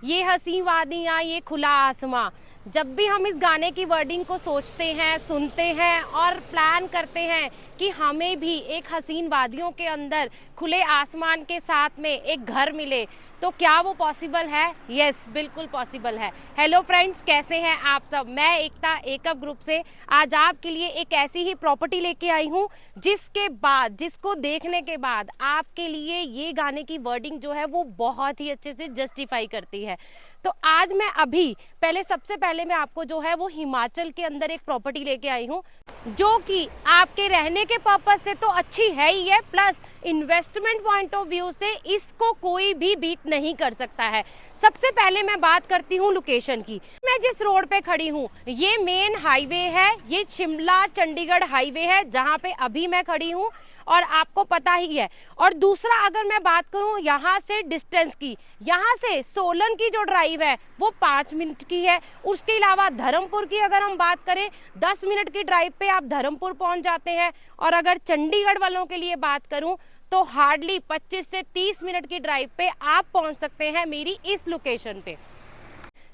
ये हसी वादियाँ, ये खुला आसमां। जब भी हम इस गाने की वर्डिंग को सोचते हैं, सुनते हैं और प्लान करते हैं कि हमें भी एक हसीन वादियों के अंदर खुले आसमान के साथ में एक घर मिले, तो क्या वो पॉसिबल है? यस, बिल्कुल पॉसिबल है। हेलो फ्रेंड्स, कैसे हैं आप सब? मैं एकता एकअप ग्रुप से आज आपके लिए एक ऐसी ही प्रॉपर्टी लेके आई हूँ जिसको देखने के बाद आपके लिए ये गाने की वर्डिंग जो है वो बहुत ही अच्छे से जस्टिफाई करती है। तो आज मैं सबसे पहले मैं आपको जो है वो हिमाचल के अंदर एक प्रॉपर्टी लेके आई हूँ, जो कि आपके रहने के पर्पस से तो अच्छी है ही है, plus investment point of view से इसको कोई भी बीट नहीं कर सकता है। सबसे पहले मैं बात करती हूँ लोकेशन की। मैं जिस रोड पे खड़ी हूँ ये मेन हाईवे है, ये शिमला चंडीगढ़ हाईवे है जहाँ पे अभी मैं खड़ी हूँ, और आपको पता ही है। और दूसरा, अगर मैं बात करूं यहाँ से डिस्टेंस की, यहाँ से सोलन की जो ड्राइव है वो 5 मिनट की है। उसके अलावा धर्मपुर की अगर हम बात करें, 10 मिनट की ड्राइव पे आप धर्मपुर पहुंच जाते हैं। और अगर चंडीगढ़ वालों के लिए बात करूं तो हार्डली 25 से 30 मिनट की ड्राइव पे आप पहुंच सकते हैं मेरी इस लोकेशन पे।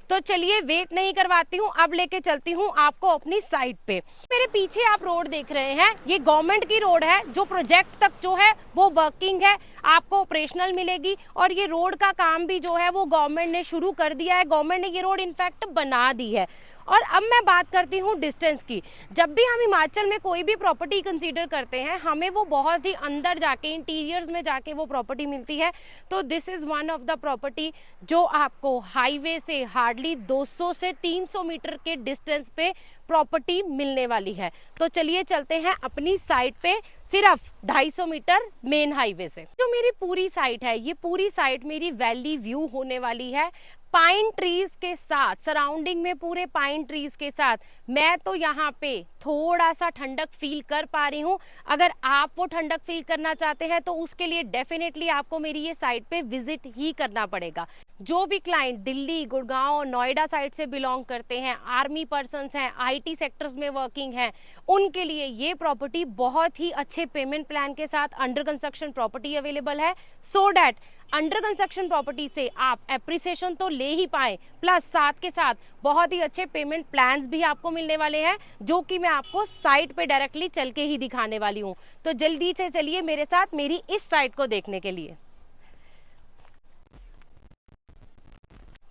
तो चलिए वेट नहीं करवाती हूँ, अब लेके चलती हूँ आपको अपनी साइट पे। मेरे पीछे आप रोड देख रहे हैं, ये गवर्नमेंट की रोड है, जो प्रोजेक्ट तक जो है वो वर्किंग है, आपको ऑपरेशनल मिलेगी। और ये रोड का काम भी जो है वो गवर्नमेंट ने शुरू कर दिया है, गवर्नमेंट ने ये रोड इनफैक्ट बना दी है। और अब मैं बात करती हूँ डिस्टेंस की। जब भी हम हिमाचल में कोई भी प्रॉपर्टी कंसीडर करते हैं, हमें वो बहुत ही अंदर जाके इंटीरियर्स में जाके वो प्रॉपर्टी मिलती है। तो this is one of the property जो आपको हाईवे से हार्डली 200 से 300 मीटर के डिस्टेंस पे प्रॉपर्टी मिलने वाली है। तो चलिए चलते हैं अपनी साइट पे, सिर्फ 250 मीटर मेन हाईवे से। जो मेरी पूरी साइट है, ये पूरी साइट मेरी वैली व्यू होने वाली है, पाइन ट्रीज के साथ, सराउंडिंग में पूरे पाइन ट्रीज के साथ। मैं तो यहाँ पे थोड़ा सा ठंडक फील कर पा रही हूँ। अगर आप वो ठंडक फील करना चाहते हैं तो उसके लिए डेफिनेटली आपको मेरी ये साइट पे विजिट ही करना पड़ेगा। जो भी क्लाइंट दिल्ली, गुड़गांव, नोएडा साइड से बिलोंग करते हैं, आर्मी पर्सन्स हैं, आईटी सेक्टर्स में वर्किंग हैं, उनके लिए ये प्रॉपर्टी बहुत ही अच्छे पेमेंट प्लान के साथ अंडर कंस्ट्रक्शन प्रॉपर्टी अवेलेबल है। So that under construction property से आप एप्रिसिएशन तो ले ही पाए, प्लस साथ के साथ बहुत ही अच्छे पेमेंट प्लान्स भी आपको मिलने वाले हैं, जो कि मैं आपको साइट पे डायरेक्टली चल के ही दिखाने वाली हूँ। तो जल्दी से चलिए मेरे साथ मेरी इस साइट को देखने के लिए।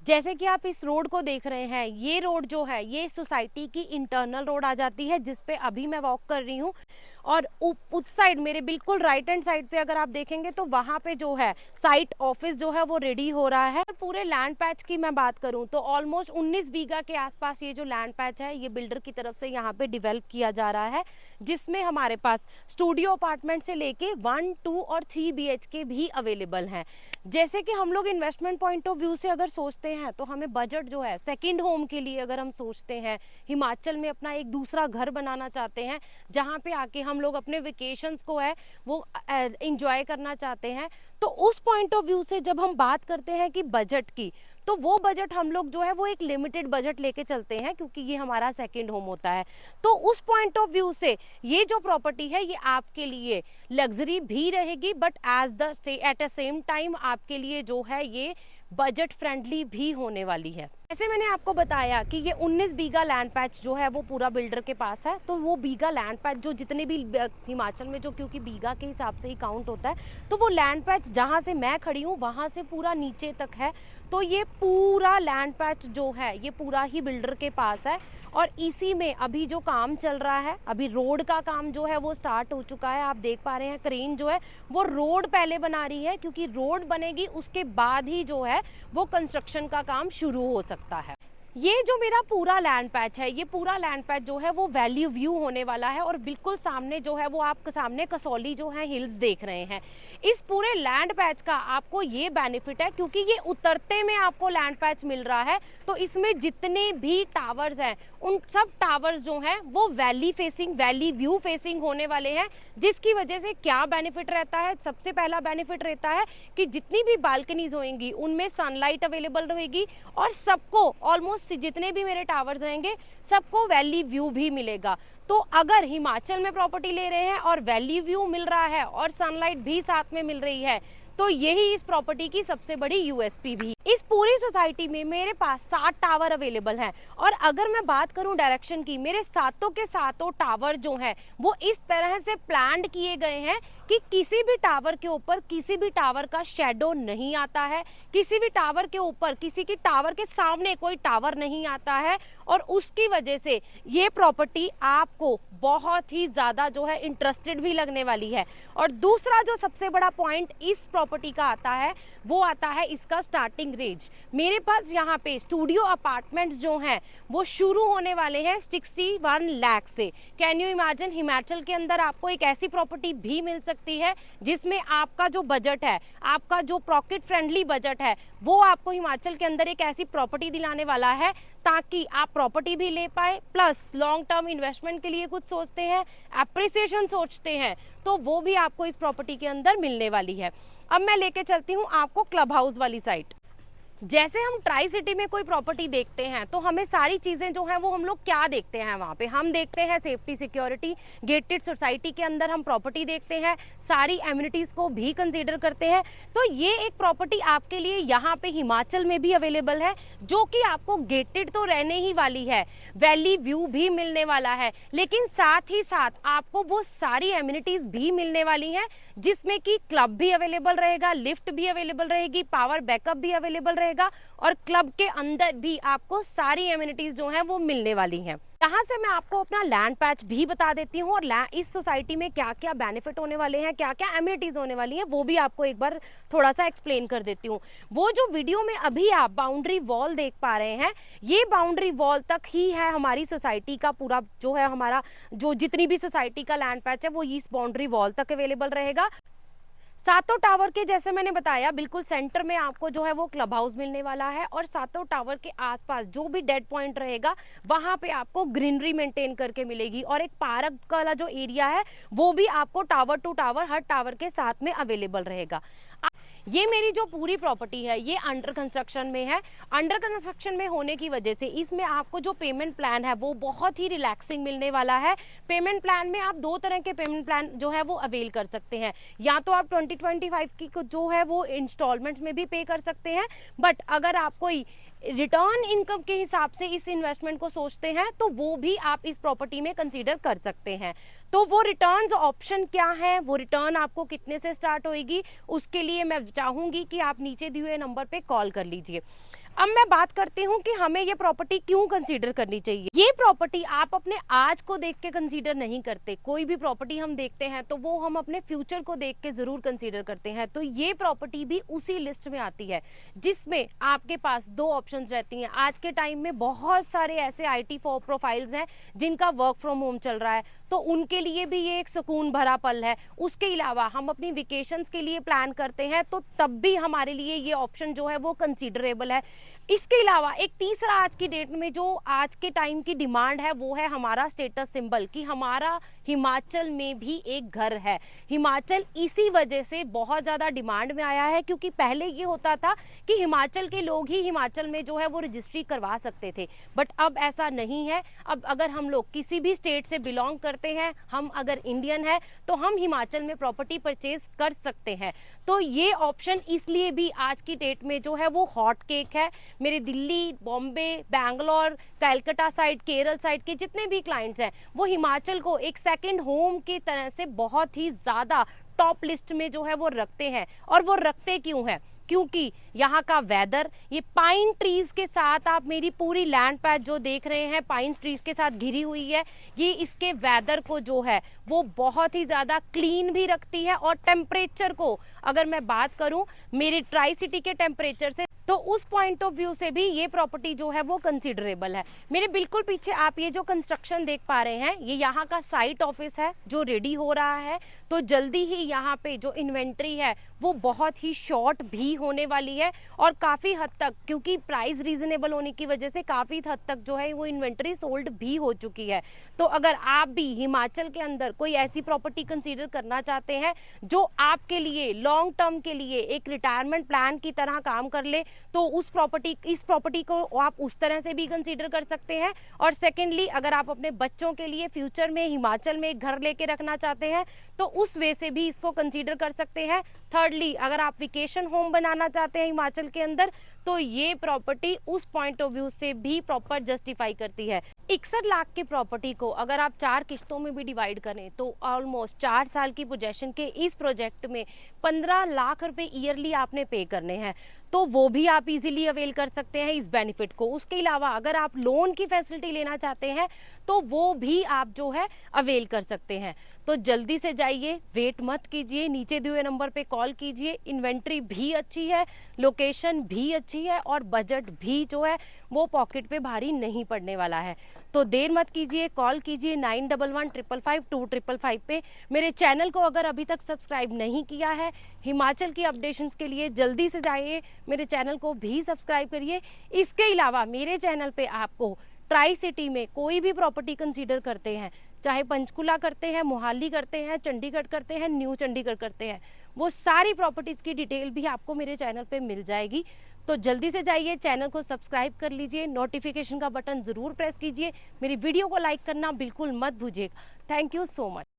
जैसे कि आप इस रोड को देख रहे हैं, ये रोड जो है ये सोसाइटी की इंटरनल रोड आ जाती है, जिस पे अभी मैं वॉक कर रही हूँ। और उस साइड मेरे बिल्कुल राइट हैंड साइड पे अगर आप देखेंगे तो वहाँ पे जो है साइट ऑफिस जो है वो रेडी हो रहा है। पूरे लैंड पैच की मैं बात करूँ तो ऑलमोस्ट 19 बीघा के आसपास ये जो लैंड पैच है ये बिल्डर की तरफ से यहाँ पे डेवलप किया जा रहा है, जिसमें हमारे पास स्टूडियो अपार्टमेंट से लेके 1, 2 और 3 BHK भी अवेलेबल हैं। जैसे कि हम लोग इन्वेस्टमेंट पॉइंट ऑफ व्यू से अगर सोचते हैं तो हमें बजट जो है सेकंड होम के लिए अगर हम सोचते हैं, हिमाचल में अपना एक दूसरा घर बनाना चाहते हैं जहाँ पे आके हम लोग अपने वेकेशंस को है वो एंजॉय करना चाहते हैं, तो उस पॉइंट ऑफ व्यू से जब हम बात करते हैं कि बजट की, तो वो बजट हम लोग जो है वो एक लिमिटेड बजट लेके चलते हैं, क्योंकि ये हमारा सेकंड होम होता है। तो उस पॉइंट ऑफ व्यू से ये जो प्रॉपर्टी है ये आपके लिए लग्जरी भी रहेगी, but at a same time आपके लिए जो है ये बजट फ्रेंडली भी होने वाली है। जैसे मैंने आपको बताया कि ये 19 बीघा लैंड पैच जो है वो पूरा बिल्डर के पास है, तो वो बीघा लैंड पैच जो जितने भी हिमाचल में जो, क्योंकि बीघा के हिसाब से ही काउंट होता है, तो वो लैंड पैच जहाँ से मैं खड़ी हूँ वहाँ से पूरा नीचे तक है। तो ये पूरा लैंड पैच जो है ये पूरा ही बिल्डर के पास है। और इसी में अभी जो काम चल रहा है, अभी रोड का काम जो है वो स्टार्ट हो चुका है। आप देख पा रहे हैं क्रेन जो है वो रोड पहले बना रही है, क्योंकि रोड बनेगी उसके बाद ही जो है वो कंस्ट्रक्शन का काम शुरू हो सकता है। ये जो मेरा पूरा लैंड पैच है, ये पूरा लैंड पैच जो है वो वैली व्यू होने वाला है, और बिल्कुल सामने जो है वो आप सामने कसौली जो है हिल्स देख रहे हैं। इस पूरे लैंड पैच का आपको ये बेनिफिट है, क्योंकि ये उतरते में आपको लैंड पैच मिल रहा है, तो इसमें जितने भी टावर्स हैं उन सब टावर्स जो हैं वो valley facing, valley view facing होने वाले हैं। जिसकी वजह से क्या बेनिफिट रहता है, सबसे पहला बेनिफिट रहता है कि जितनी भी बालकनीज होंगी उनमें सनलाइट अवेलेबल रहेगी, और सबको ऑलमोस्ट जितने भी मेरे टावर्स रहेंगे सबको वैली व्यू भी मिलेगा। तो अगर हिमाचल में प्रॉपर्टी ले रहे हैं और वैली व्यू मिल रहा है और सनलाइट भी साथ में मिल रही है, तो यही इस प्रॉपर्टी की सबसे बड़ी यूएसपी भी। इस पूरी सोसाइटी में मेरे पास 7 टावर अवेलेबल हैं और अगर मैं बात करूं डायरेक्शन की, मेरे सातों के सातों टावर जो हैं वो इस तरह से प्लान्ड किए गए हैं कि किसी भी टावर के ऊपर किसी भी टावर का शेडो नहीं आता है, किसी भी टावर के ऊपर किसी की टावर के सामने कोई टावर नहीं आता है। और उसकी वजह से ये प्रॉपर्टी आपको बहुत ही ज़्यादा जो है इंटरेस्टेड भी लगने वाली है। और दूसरा जो सबसे बड़ा पॉइंट इस प्रॉपर्टी का आता है वो आता है इसका स्टार्टिंग रेंज। मेरे पास यहाँ पे स्टूडियो अपार्टमेंट्स जो हैं वो शुरू होने वाले हैं 61 लाख से। कैन यू इमेजिन, हिमाचल के अंदर आपको एक ऐसी प्रॉपर्टी भी मिल सकती है जिसमें आपका जो बजट है, आपका जो पॉकेट फ्रेंडली बजट है, वो आपको हिमाचल के अंदर एक ऐसी प्रॉपर्टी दिलाने वाला है ताकि आप प्रॉपर्टी भी ले पाए, प्लस लॉन्ग टर्म इन्वेस्टमेंट के लिए कुछ सोचते हैं, एप्रिसिएशन सोचते हैं, तो वो भी आपको इस प्रॉपर्टी के अंदर मिलने वाली है। अब मैं लेके चलती हूँ आपको क्लब हाउस वाली साइड। जैसे हम ट्राई सिटी में कोई प्रॉपर्टी देखते हैं तो हमें सारी चीज़ें जो हैं वो हम लोग क्या देखते हैं वहाँ पे, हम देखते हैं सेफ्टी सिक्योरिटी, गेटेड सोसाइटी के अंदर हम प्रॉपर्टी देखते हैं, सारी एमिनिटीज़ को भी कंसीडर करते हैं। तो ये एक प्रॉपर्टी आपके लिए यहाँ पे हिमाचल में भी अवेलेबल है जो कि आपको गेटेड तो रहने ही वाली है, वैली व्यू भी मिलने वाला है, लेकिन साथ ही साथ आपको वो सारी एमिनिटीज़ भी मिलने वाली हैं जिसमें कि क्लब भी अवेलेबल रहेगा, लिफ्ट भी अवेलेबल रहेगी, पावर बैकअप भी अवेलेबल रहेगा और क्लब के अंदर भी आपको सारी एमिनिटीज जो हैं वो मिलने वाली हैं। यहाँ से मैं आपको अपना लैंड पैच भी बता देती हूँ और इस सोसाइटी में क्या क्या बेनिफिट होने वाले हैं, क्या क्या एमिनिटीज होने वाली हैं, वो भी आपको एक बार थोड़ा सा एक्सप्लेन कर देती हूँ। वो जो वीडियो में अभी आप बाउंड्री वॉल देख पा रहे हैं, ये बाउंड्री वॉल तक ही है हमारी सोसाइटी का पूरा जो है, हमारा जो जितनी भी सोसाइटी का लैंड पैच है वो इस बाउंड्री वॉल तक अवेलेबल रहेगा। सातों टावर के जैसे मैंने बताया बिल्कुल सेंटर में आपको जो है वो क्लब हाउस मिलने वाला है और सातों टावर के आसपास जो भी डेड पॉइंट रहेगा वहां पे आपको ग्रीनरी मेंटेन करके मिलेगी और एक पार्क वाला जो एरिया है वो भी आपको टावर टू टावर हर टावर के साथ में अवेलेबल रहेगा। ये मेरी जो पूरी प्रॉपर्टी है ये अंडर कंस्ट्रक्शन में है। अंडर कंस्ट्रक्शन में होने की वजह से इसमें आपको जो पेमेंट प्लान है वो बहुत ही रिलैक्सिंग मिलने वाला है। पेमेंट प्लान में आप 2 तरह के पेमेंट प्लान जो है वो अवेल कर सकते हैं, या तो आप 2025 की जो है वो इंस्टॉलमेंट्स में भी पे कर सकते हैं, बट अगर आप कोई रिटर्न इनकम के हिसाब से इस इन्वेस्टमेंट को सोचते हैं तो वो भी आप इस प्रॉपर्टी में कंसीडर कर सकते हैं। तो वो रिटर्न्स ऑप्शन क्या है, वो रिटर्न आपको कितने से स्टार्ट होएगी, उसके लिए मैं चाहूंगी कि आप नीचे दिए हुए नंबर पे कॉल कर लीजिए। अब मैं बात करती हूँ कि हमें ये प्रॉपर्टी क्यों कंसीडर करनी चाहिए। ये प्रॉपर्टी आप अपने आज को देख के कंसीडर नहीं करते, कोई भी प्रॉपर्टी हम देखते हैं तो वो हम अपने फ्यूचर को देख के जरूर कंसीडर करते हैं। तो ये प्रॉपर्टी भी उसी लिस्ट में आती है जिसमें आपके पास 2 ऑप्शंस रहती हैं। आज के टाइम में बहुत सारे ऐसे IT प्रोफाइल्स हैं जिनका वर्क फ्रॉम होम चल रहा है, तो उनके लिए भी ये एक सुकून भरा पल है। उसके अलावा हम अपनी वेकेशंस के लिए प्लान करते हैं तो तब भी हमारे लिए ये ऑप्शन जो है वो कंसीडरेबल है। इसके अलावा एक तीसरा आज की डेट में जो आज के टाइम की डिमांड है वो है हमारा स्टेटस सिंबल, कि हमारा हिमाचल में भी एक घर है। हिमाचल इसी वजह से बहुत ज़्यादा डिमांड में आया है क्योंकि पहले ये होता था कि हिमाचल के लोग ही हिमाचल में जो है वो रजिस्ट्री करवा सकते थे, बट अब ऐसा नहीं है। अब अगर हम लोग किसी भी स्टेट से बिलोंग करते हैं, हम अगर इंडियन है तो हम हिमाचल में प्रॉपर्टी परचेज कर सकते हैं। तो ये ऑप्शन इसलिए भी आज की डेट में जो है वो हॉट केक है। मेरे दिल्ली, बॉम्बे, बैंगलोर, कलकत्ता साइड, केरल साइड के जितने भी क्लाइंट्स हैं वो हिमाचल को एक सेकंड होम की तरह से बहुत ही ज़्यादा टॉप लिस्ट में जो है वो रखते हैं। और वो रखते क्यों है? क्योंकि यहाँ का वेदर, ये पाइन ट्रीज के साथ आप मेरी पूरी लैंड पैच जो देख रहे हैं पाइन ट्रीज के साथ घिरी हुई है, ये इसके वेदर को जो है वो बहुत ही ज़्यादा क्लीन भी रखती है। और टेम्परेचर को अगर मैं बात करूँ मेरे ट्राई सिटी के टेम्परेचर से, तो उस पॉइंट ऑफ व्यू से भी ये प्रॉपर्टी जो है वो कंसीडरेबल है। मेरे बिल्कुल पीछे आप ये जो कंस्ट्रक्शन देख पा रहे हैं ये यहाँ का साइट ऑफिस है जो रेडी हो रहा है। तो जल्दी ही यहाँ पे जो इन्वेंट्री है वो बहुत ही शॉर्ट भी होने वाली है और काफ़ी हद तक, क्योंकि प्राइस रीजनेबल होने की वजह से काफ़ी हद तक जो है वो इन्वेंट्री सोल्ड भी हो चुकी है। तो अगर आप भी हिमाचल के अंदर कोई ऐसी प्रॉपर्टी कंसीडर करना चाहते हैं जो आपके लिए लॉन्ग टर्म के लिए एक रिटायरमेंट प्लान की तरह काम कर ले, तो इस प्रॉपर्टी को आप उस तरह से भी कंसीडर कर सकते हैं। और सेकेंडली, अगर आप अपने बच्चों के लिए फ्यूचर में हिमाचल में एक घर लेके रखना चाहते हैं तो उस वे से भी इसको कंसीडर कर सकते हैं। थर्डली, अगर आप वेकेशन होम बनाना चाहते हैं हिमाचल के अंदर तो ये प्रॉपर्टी उस पॉइंट ऑफ व्यू से भी प्रॉपर जस्टिफाई करती है। 61 लाख की प्रॉपर्टी को अगर आप 4 किस्तों में भी डिवाइड करें तो ऑलमोस्ट 4 साल की पोजेशन के इस प्रोजेक्ट में 15 लाख रुपए ईयरली आपने पे करने हैं, तो वो भी आप इजीली अवेल कर सकते हैं इस बेनिफिट को। उसके अलावा अगर आप लोन की फैसिलिटी लेना चाहते हैं तो वो भी आप जो है अवेल कर सकते हैं। तो जल्दी से जाइए, वेट मत कीजिए, नीचे दिए हुए नंबर पे कॉल कीजिए। इन्वेंट्री भी अच्छी है, लोकेशन भी अच्छी है और बजट भी जो है वो पॉकेट पे भारी नहीं पड़ने वाला है। तो देर मत कीजिए, कॉल कीजिए 91155255 पे। मेरे चैनल को अगर अभी तक सब्सक्राइब नहीं किया है, हिमाचल की अपडेशंस के लिए जल्दी से जाइए, मेरे चैनल को भी सब्सक्राइब करिए। इसके अलावा मेरे चैनल पे आपको ट्राई सिटी में कोई भी प्रॉपर्टी कंसीडर करते हैं, चाहे पंचकुला करते हैं, मोहाली करते हैं, चंडीगढ़ करते हैं, न्यू चंडीगढ़ करते हैं, वो सारी प्रॉपर्टीज़ की डिटेल भी आपको मेरे चैनल पे मिल जाएगी। तो जल्दी से जाइए, चैनल को सब्सक्राइब कर लीजिए, नोटिफिकेशन का बटन ज़रूर प्रेस कीजिए, मेरी वीडियो को लाइक करना बिल्कुल मत भूलिएगा। Thank you so much.